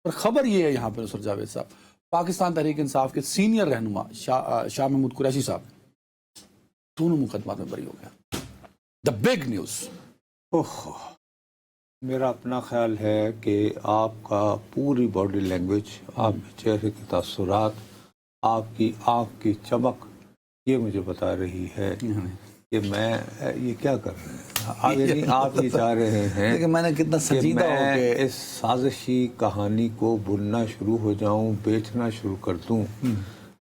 پر خبر یہ ہے یہاں پہ نصرت جاوید صاحب، پاکستان تحریک انصاف کے سینئر رہنما شاہ محمود قریشی صاحب دونوں مقدمات میں بری ہو گیا. The big news. میرا اپنا خیال ہے کہ آپ کا پوری باڈی لینگویج، آپ کے چہرے کے تاثرات، آپ کی آنکھ کی چمک یہ مجھے بتا رہی ہے کہ میں یہ کیا کر رہے ہیں. یعنی آپ یہ چاہ رہے ہیں کہ میں نے کتنا کہ سنجیدہ ہو میں کے اس سازشی کہانی کو بننا شروع ہو جاؤں، بیچنا شروع کر دوں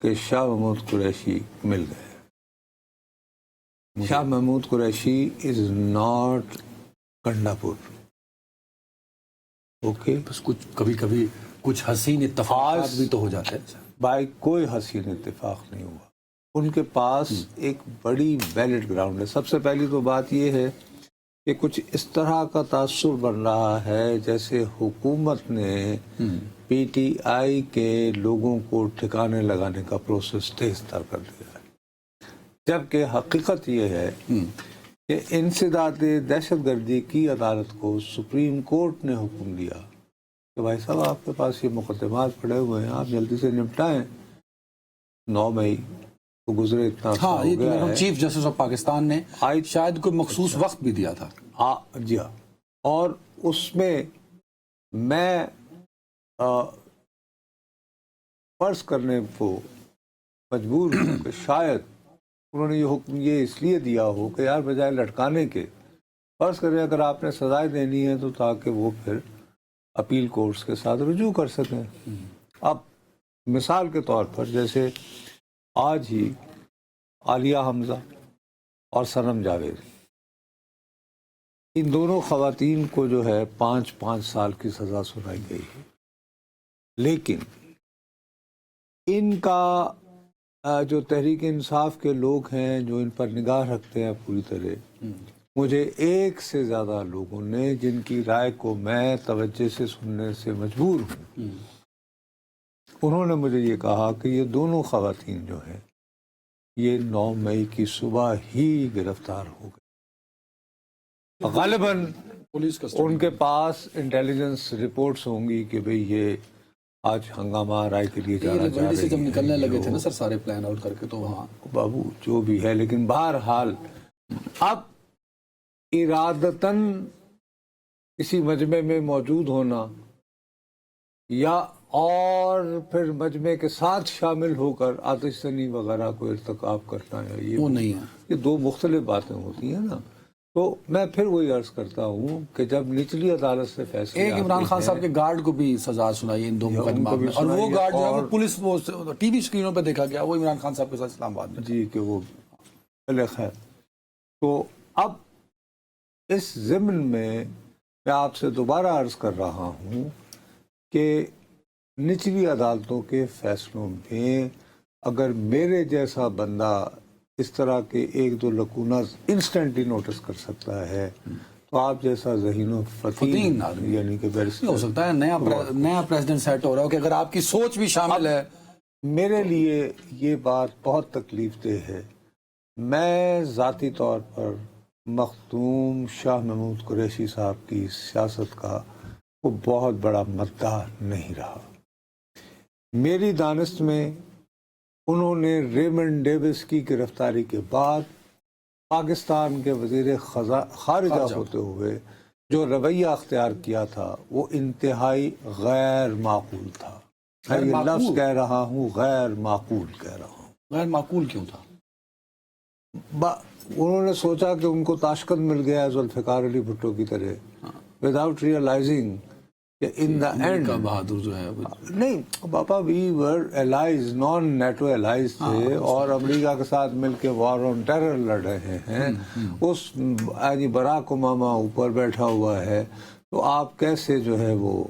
کہ شاہ محمود قریشی مل گئے. Shah Mahmood Qureshi is not Kundapur. Okay, بس کچھ کبھی کبھی کچھ حسین اتفاقات بھی تو ہو جاتے ہیں. بھائی کوئی حسین اتفاق نہیں ہوا. ان کے پاس ایک بڑی ویلڈ گراؤنڈ ہے. سب سے پہلی تو بات یہ ہے کہ کچھ اس طرح کا تاثر بن رہا ہے جیسے حکومت نے پی ٹی آئی کے لوگوں کو ٹھکانے لگانے کا پروسیس تیز تر کر دیا ہے، جبکہ حقیقت یہ ہے کہ انسداد دہشت گردی کی عدالت کو سپریم کورٹ نے حکم دیا کہ بھائی صاحب آپ کے پاس یہ مقدمات پڑے ہوئے ہیں، آپ جلدی سے نپٹائیں. 9 مئی تو گزرے، اتنا عرصہ ہاں، ہو یہ گیا تو ہے. چیف جسٹس آف پاکستان نے شاید کوئی مخصوص وقت بھی دیا تھا. جی ہاں، اور اس میں میں فرض کرنے کو مجبور ہوں کہ شاید انہوں نے یہ حکم یہ اس لیے دیا ہو کہ یار بجائے لٹکانے کے، فرض کریں اگر آپ نے سزائیں دینی ہے تو تاکہ وہ پھر اپیل کورٹس کے ساتھ رجوع کر سکیں. اب مثال کے طور پر جیسے آج ہی عالیہ حمزہ اور صنم جاوید، ان دونوں خواتین کو جو ہے 5 سال کی سزا سنائی گئی ہے. لیکن ان کا جو تحریک انصاف کے لوگ ہیں جو ان پر نگاہ رکھتے ہیں پوری طرح، مجھے ایک سے زیادہ لوگوں نے جن کی رائے کو میں توجہ سے سننے سے مجبور ہوں، انہوں نے مجھے یہ کہا کہ یہ دونوں خواتین جو ہیں یہ 9 مئی کی صبح ہی گرفتار ہو گئے. غالباً پولیس کا ان کے پاس انٹیلیجنس رپورٹس ہوں گی کہ بھئی یہ آج ہنگامہ رائے کے لیے جانا چاہ رہی سے جب نکلنے لگے تھے نا ہیں سر سارے پلان آؤٹ کر کے، تو وہاں بابو جو بھی ہے. لیکن بہرحال اب ارادتاً کسی مجمع میں موجود ہونا یا اور پھر مجمع کے ساتھ شامل ہو کر آتش زنی وغیرہ کو ارتکاب کرنا ہے، وہ نہیں ہے. یہ دو مختلف باتیں ہوتی ہیں نا. تو میں پھر وہی عرض کرتا ہوں کہ جب نچلی عدالت سے فیصلے ایک عمران خان صاحب کے گارڈ کو بھی سزا سنائی ان دو مقدمات میں، اور وہ گارڈ جو ہے وہ پولیس ٹی وی اسکرینوں پہ دیکھا گیا، وہ عمران خان صاحب کے ساتھ اسلام آباد میں. جی کہ وہ خیر. تو اب اس ضمن میں آپ سے دوبارہ عرض کر رہا ہوں کہ نچلی عدالتوں کے فیصلوں میں اگر میرے جیسا بندہ اس طرح کے 1-2 لکونز انسٹنٹلی نوٹس کر سکتا ہے تو آپ جیسا ذہین و فطین یعنی کہ ہو سکتا ہے نیا پریزیڈنٹ سیٹ ہو رہا ہو کہ اگر آپ کی سوچ بھی شامل ہے. میرے لیے یہ بات بہت تکلیف دہ ہے. میں ذاتی طور پر مخدوم شاہ محمود قریشی صاحب کی سیاست کا وہ بہت بڑا مداح نہیں رہا. میری دانست میں انہوں نے ریمنڈ ڈیوس کی گرفتاری کے بعد پاکستان کے وزیر خارجہ ہوتے ہوئے جو رویہ اختیار کیا تھا وہ انتہائی غیر معقول تھا. میں یہ لفظ کہہ رہا ہوں، غیر معقول کہہ رہا ہوں. غیر معقول کیوں تھا؟ انہوں نے سوچا کہ ان کو تاشقند مل گیا ہے ذوالفقار علی بھٹو کی طرح، وداؤٹ ریئلائزنگ کہ ان دا اینڈ بہادر جو ہے نہیں بابا، وی ور الائز، نان نیٹو الائز تھے اور امریکہ کے ساتھ مل کے وار آن ٹیرر لڑ رہے ہیں. اس براک اوباما اوپر بیٹھا ہوا ہے تو آپ کیسے جو ہے وہ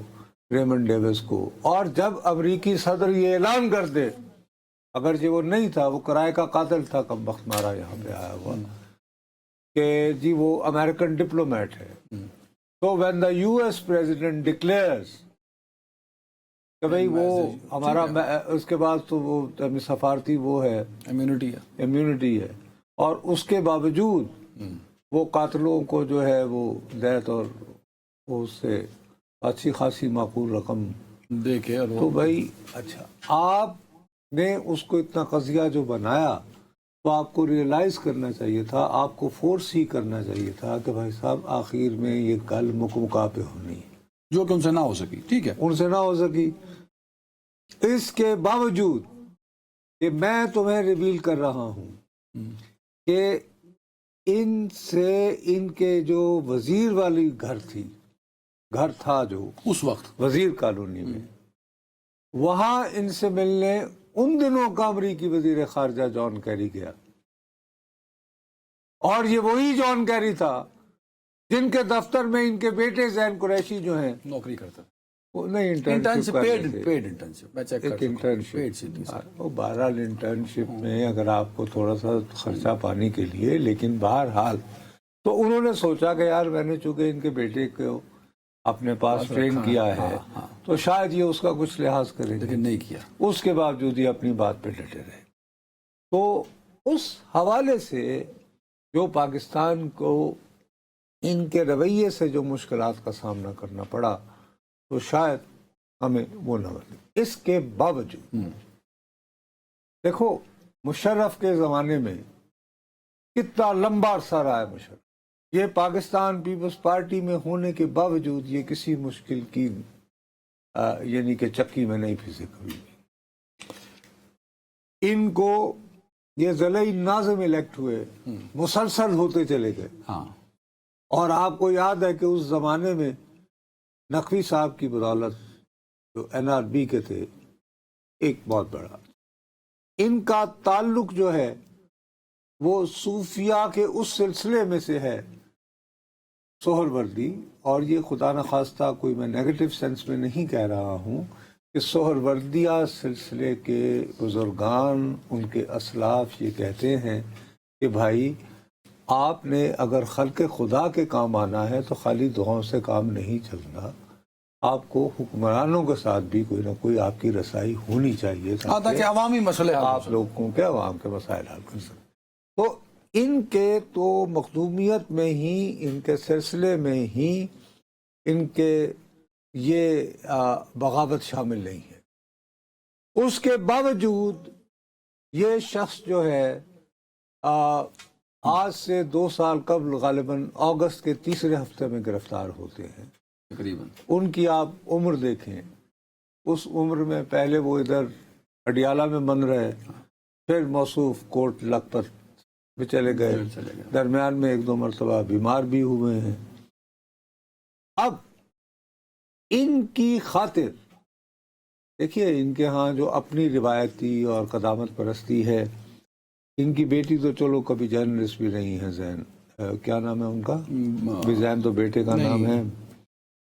ریمنڈ ڈیوس کو، اور جب امریکی صدر یہ اعلان کر دے، اگرچہ وہ نہیں تھا، وہ کرائے کا قاتل تھا، کم وقت مارا یہاں پہ آیا ہوا، کہ جی وہ امریکن ڈپلومیٹ ہے. So when the US president declares کہ بھئی وہ ہمارا، اس کے بعد تو وہ سفارتی وہ ہے، امیونٹی ہے، اور اس کے باوجود وہ قاتلوں کو جو ہے وہ دیت اور اس سے اچھی خاصی معقول رقم دیکھے اور تو بھائی اچھا آپ نے اس کو اتنا قضیہ جو بنایا تو آپ کو ریئلائز کرنا چاہیے تھا، آپ کو فورس ہی کرنا چاہیے تھا کہ بھائی صاحب آخر میں یہ گل مکمکا پہ ہونی ہے، جو کہ ان سے نہ ہو سکی. ٹھیک ہے. ان سے نہ ہو سکی. اس کے باوجود کہ میں تمہیں ریویل کر رہا ہوں کہ ان سے ان کے جو وزیر والی گھر تھا جو اس وقت وزیر کالونی میں، وہاں ان سے ملنے ان دنوں کا امریکی وزیر خارجہ جان کیری گیا، اور یہ وہی جان کیری تھا جن کے دفتر میں ان کے بیٹے زین قریشی جو ہیں نوکری کرتا. وہ نہیں انٹرنشپ انٹرنشپ پیڈ انٹرنشپ میں چیک ایک کرتا ہوں. انٹرنشپ پیڈ سی تھی سر. وہ بہرحال انٹرنشپ میں اگر آپ کو تھوڑا سا خرچہ پانے کے لیے، لیکن بہرحال تو انہوں نے سوچا کہ یار میں نے چونکہ ان کے بیٹے کو اپنے پاس ٹرین کیا ہے تو شاید یہ اس کا کچھ لحاظ کریں گے، لیکن نہیں کیا. اس کے باوجود یہ اپنی بات پہ ڈٹے رہے. تو اس حوالے سے جو پاکستان کو ان کے رویے سے جو مشکلات کا سامنا کرنا پڑا تو شاید ہمیں وہ نہ بنے. اس کے باوجود دیکھو مشرف کے زمانے میں کتنا لمبا عرصہ رہا ہے مشرف، یہ پاکستان پیپلز پارٹی میں ہونے کے باوجود یہ کسی مشکل کی یعنی کہ چکی میں نہیں پھنسے کبھی بھی. ان کو یہ ضلعی ناظم الیکٹ ہوئے، مسلسل ہوتے چلے گئے. ہاں. اور آپ کو یاد ہے کہ اس زمانے میں نقوی صاحب کی بدولت جو NRB کے تھے ایک بہت بڑا، ان کا تعلق جو ہے وہ صوفیہ کے اس سلسلے میں سے ہے سہر وردی. اور یہ خدا نخواستہ کوئی میں نیگیٹو سینس میں نہیں کہہ رہا ہوں کہ سہر وردیہ سلسلے کے بزرگان ان کے اسلاف یہ کہتے ہیں کہ بھائی آپ نے اگر خلق خدا کے کام آنا ہے تو خالی دعاؤں سے کام نہیں چلنا، آپ کو حکمرانوں کے ساتھ بھی کوئی نہ کوئی آپ کی رسائی ہونی چاہیے تاکہ عوامی مسئلے آپ لوگوں کے عوام کے مسائل حل کر سکیں. تو ان کے تو مخدومیت میں ہی، ان کے سلسلے میں ہی ان کے یہ بغاوت شامل نہیں ہے. اس کے باوجود یہ شخص جو ہے آج سے 2 سال قبل غالباً اگست کے تیسرے ہفتے میں گرفتار ہوتے ہیں تقریباً. ان کی آپ عمر دیکھیں، اس عمر میں پہلے وہ ادھر اڈیالہ میں بن رہے، پھر موصوف کوٹ لکھپت میں چلے گئے، درمیان میں 1-2 مرتبہ بیمار بھی ہوئے ہیں. اب ان کی خاطر دیکھیے ان کے ہاں جو اپنی روایتی اور قدامت پرستی ہے، ان کی بیٹی تو چلو کبھی جرنلسٹ بھی رہی ہیں، زین کیا نام ہے ان کا؟ زین تو بیٹے کا نام ہے،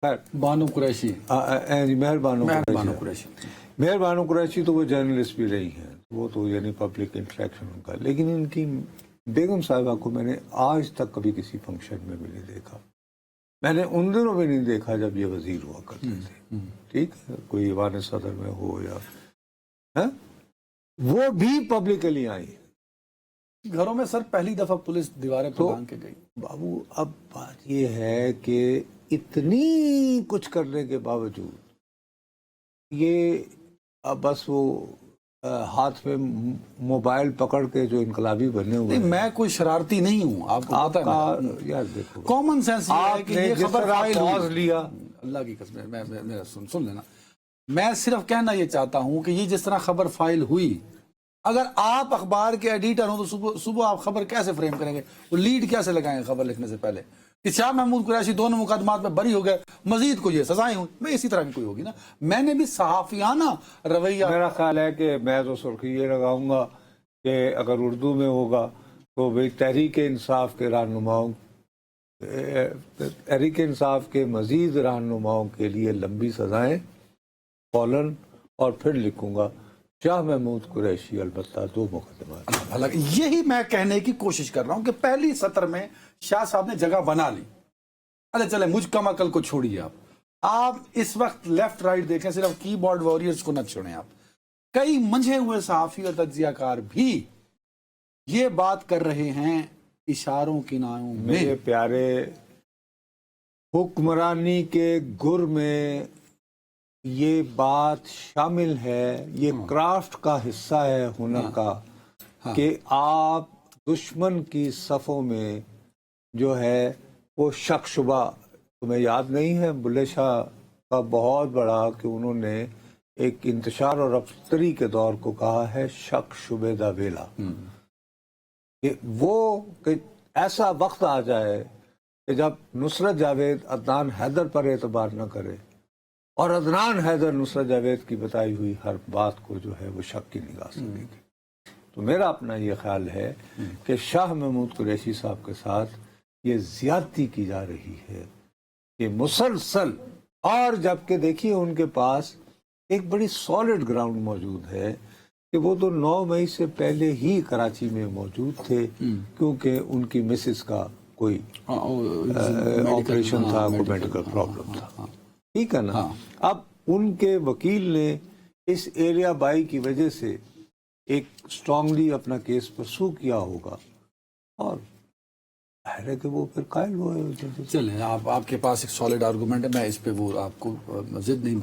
خیر بانو قریشی. مہر بانو قریشی. مہر بانو قریشی تو وہ جرنلسٹ بھی رہی ہیں، وہ تو یعنی پبلک انٹریکشن ان کا. لیکن ان کی بیگم صاحبہ کو میں نے آج تک کبھی کسی فنکشن میں بھی نہیں دیکھا. میں نے ان دنوں میں نہیں دیکھا جب یہ وزیر ہوا کرتے تھے. ٹھیک ہے، کوئی ایوان صدر میں ہو یا وہ بھی پبلکلی آئی. گھروں میں سر پہلی دفعہ پولیس دیواریں پھلانگ کے گئی. بابو اب بات یہ ہے کہ اتنی کچھ کرنے کے باوجود یہ بس وہ ہاتھ میں موبائل پکڑ کے جو انقلابی بنے ہوئے ہیں. میں کوئی شرارتی نہیں ہوں، آپ کو پتہ ہے. یار دیکھو کامن سینس یہ ہے کہ یہ خبر فائل لیا، اللہ کی قسم میرا سن لینا. میں صرف کہنا یہ چاہتا ہوں کہ یہ جس طرح خبر فائل ہوئی، اگر آپ اخبار کے ایڈیٹر ہوں تو صبح آپ خبر کیسے فریم کریں گے؟ وہ لیڈ کیسے لگائیں گے خبر لکھنے سے پہلے کہ شاہ محمود قریشی دونوں مقدمات میں بری ہو گئے، مزید کو یہ سزائیں ہوئی؟ میں اسی طرح کی کوئی ہوگی نا. میں نے بھی صحافیانہ رویہ، میرا خیال ہے کہ میں تو سرخی یہ لگاؤں گا کہ اگر اردو میں ہوگا تو بھائی تحریک انصاف کے رہنماؤں، تحریک انصاف کے مزید رہنماؤں کے لیے لمبی سزائیں فوراً، اور پھر لکھوں گا شاہ محمود قریشی البتہ 2 مقدمات. حالانکہ یہی میں کہنے کی کوشش کر رہا ہوں کہ پہلی سطر میں شاہ صاحب نے جگہ بنا لی. ارے چلے مجھ کم عقل کو چھوڑیے، آپ اس وقت لیفٹ رائٹ دیکھیں، صرف کی بورڈ وارئرز کو نہ چھوڑیں. آپ کئی منجھے ہوئے صحافی اور تجزیہ کار بھی یہ بات کر رہے ہیں اشاروں کنایوں میں. میرے پیارے، حکمرانی کے گر میں یہ بات شامل ہے، یہ کرافٹ کا حصہ ہے ہنر کا، کہ آپ دشمن کی صفوں میں جو ہے وہ شک شبہ، تمہیں یاد نہیں ہے بلے شاہ کا بہت بڑا کہ انہوں نے ایک انتشار اور افسری کے دور کو کہا ہے شک شبے دا ویلا، کہ وہ کہ ایسا وقت آ جائے کہ جب نصرت جاوید عدنان حیدر پر اعتبار نہ کرے اور عدنان حیدر نصرت جاوید کی بتائی ہوئی ہر بات کو جو ہے وہ شک کی نگاہ سے دیکھے۔ تو میرا اپنا یہ خیال ہے کہ شاہ محمود قریشی صاحب کے ساتھ یہ زیادتی کی جا رہی ہے کہ مسلسل، اور جبکہ دیکھیے ان کے پاس ایک بڑی سالڈ گراؤنڈ موجود ہے کہ وہ تو 9 مئی سے پہلے ہی کراچی میں موجود تھے، کیونکہ ان کی مسز کا کوئی آپریشن تھا، کوئی میڈیکل پرابلم تھا، ٹھیک ہے نا۔ اب ان کے وکیل نے اس ایریا بائی کی وجہ سے ایک اسٹرانگلی اپنا کیس پرسو کیا ہوگا، اور ظاہر ہے کہ وہ پھر قائل ہوئے۔ چلیں، آپ کے پاس ایک سالڈ آرگومنٹ ہے، میں اس پہ وہ آپ کو مزید نہیں